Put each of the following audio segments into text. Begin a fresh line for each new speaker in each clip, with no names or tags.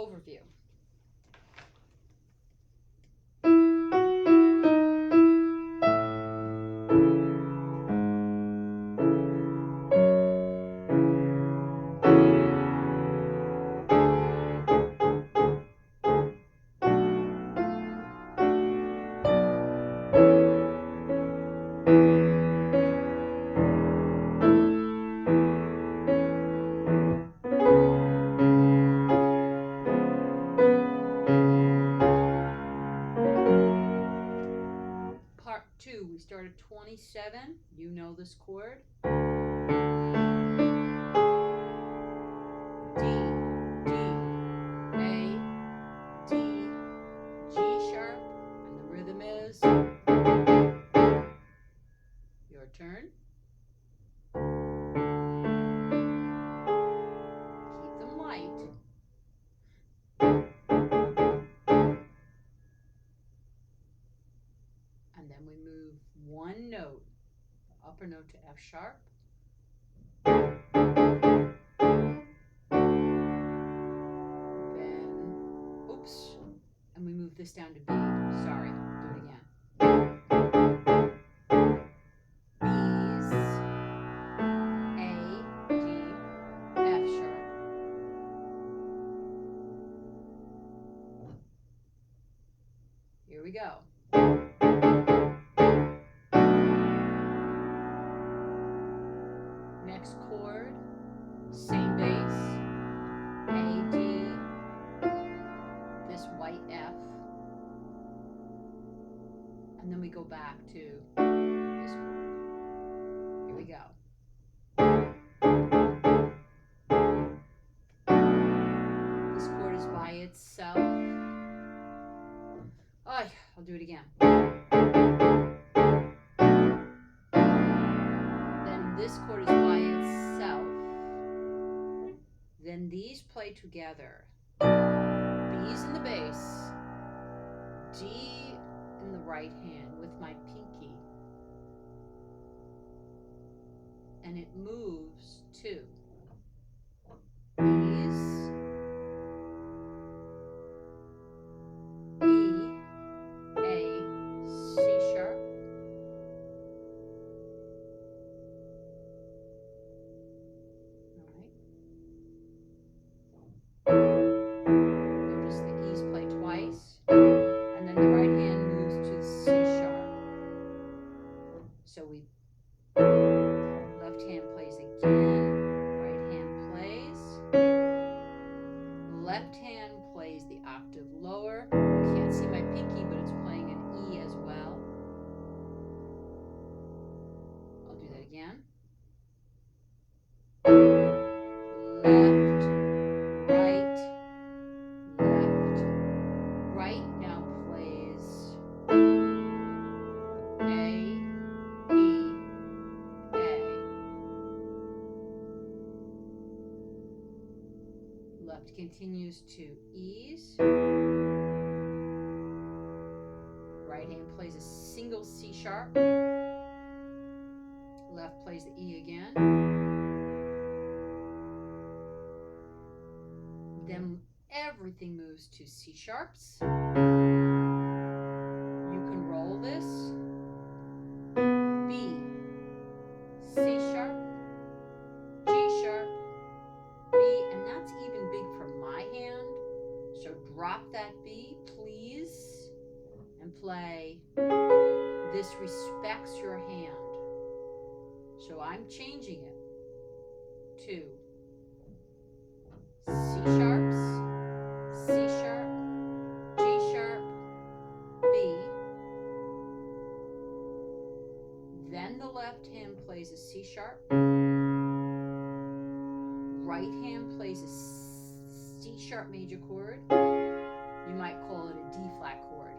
overview. Part 2, we start at 27. You know this chord. D, D, A, D, G sharp, and the rhythm is your turn. Keep them light. And then we move one note, the upper note to F sharp. Then, oops, and we move this down to B. Sorry, do it again. B's, A, D, F sharp. Here we go. Next chord, same bass, A, D, this white F, and then we go back to this chord. Here we go. This chord is by itself. Oh, I'll do it again. Then this chord is by itself. Then these play together. B's in the bass, D in the right hand with my pinky. And it moves to E's, E, A, C sharp, notice the E's play twice, and then the right hand moves to the C sharp. So we, left hand plays again, right hand plays, left hand plays the octave lower. You can't see my pinky, but it's playing an E as well. I'll do that again. Left, right, left, right now plays A, E, A. Left continues to E's. Right hand plays a single C sharp. Left plays the E again. Then everything moves to C sharps. You can roll this. B, C sharp, G sharp, B, and that's even big for my hand. So drop that B, please, and play This Respects Your Hand. So I'm changing it to C sharps, C sharp, G sharp, B. Then the left hand plays a C sharp. Right hand plays a C sharp major chord. You might call it a D flat chord.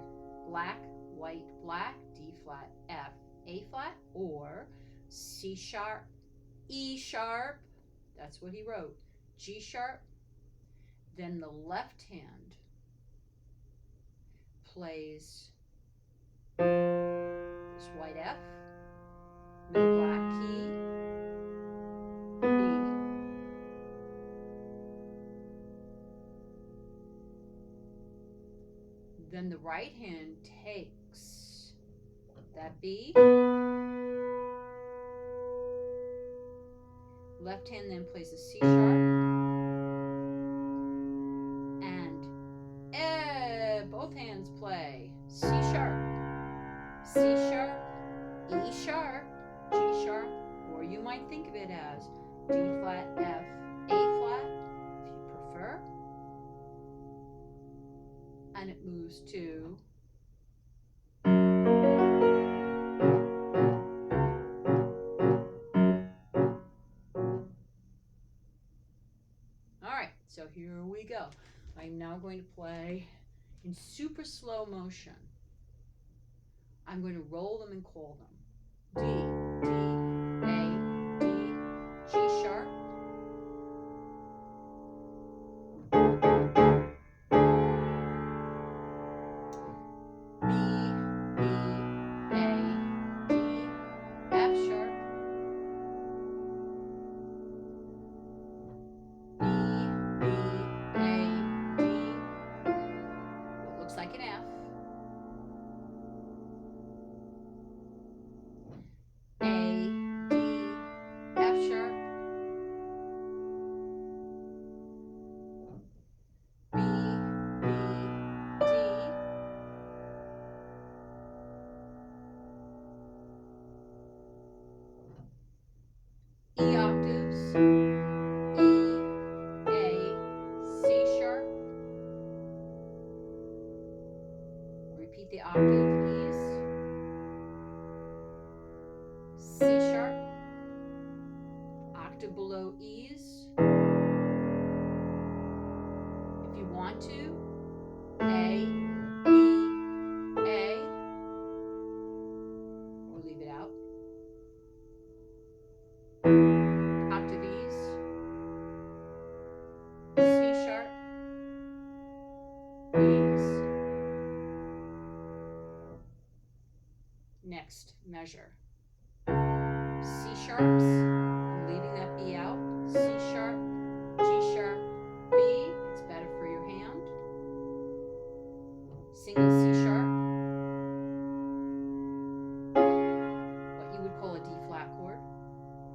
Black, white, black, D flat, F, A flat, or C sharp, E sharp. That's what he wrote. G sharp. Then the left hand plays this white F, middle black key, B, Then the right hand takes that B. Left hand then plays a C sharp. And both hands play C sharp, C sharp, E sharp, G sharp, or you might think of it as D flat, F, A flat, if you prefer. And it moves to Alright, so here we go. I'm now going to play in super slow motion. I'm going to roll them and call them. D, D, A, D, G sharp, B, B, A, D, F sharp, B, B, A, D, what looks like an F, A, D, F sharp, B, B, D, E octaves, E, A, C sharp, repeat the octave E's, C sharp, octave below E's, if you want to, A, E, A, or leave it out, octave E's, C sharp, E's. Next measure. C sharps, I'm leaving that B out, C sharp, G sharp, B, it's better for your hand, single C sharp, what you would call a D flat chord,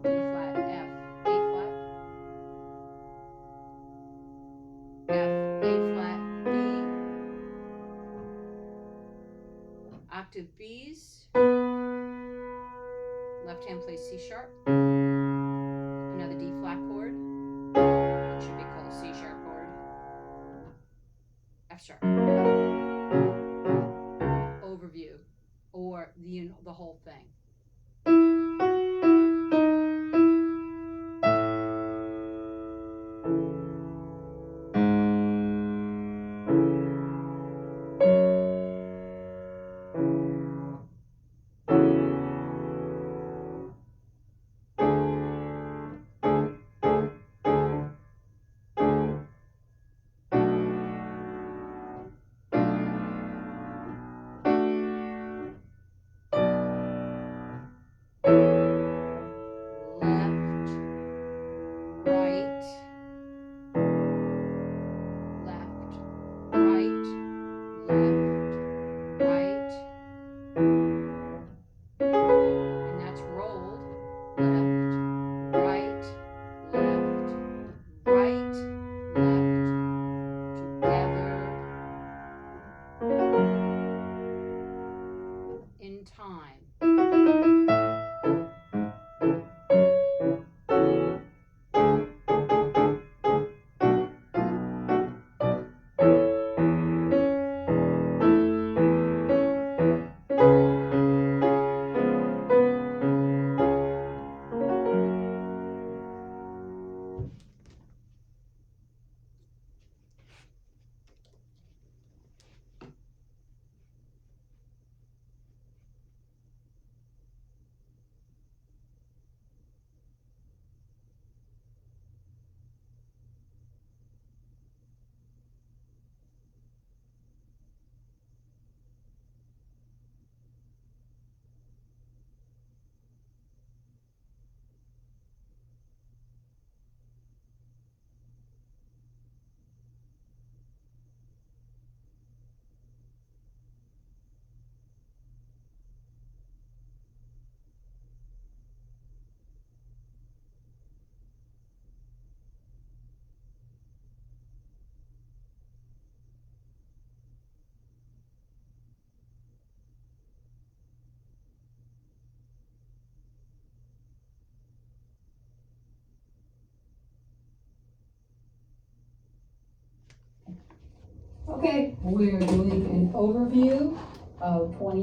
D flat, F, A flat, F, A flat, B, octave B's, left hand plays C sharp, another D flat chord, it should be called a C sharp chord, F sharp. Overview, or the whole thing.
Okay, we're doing an overview of 20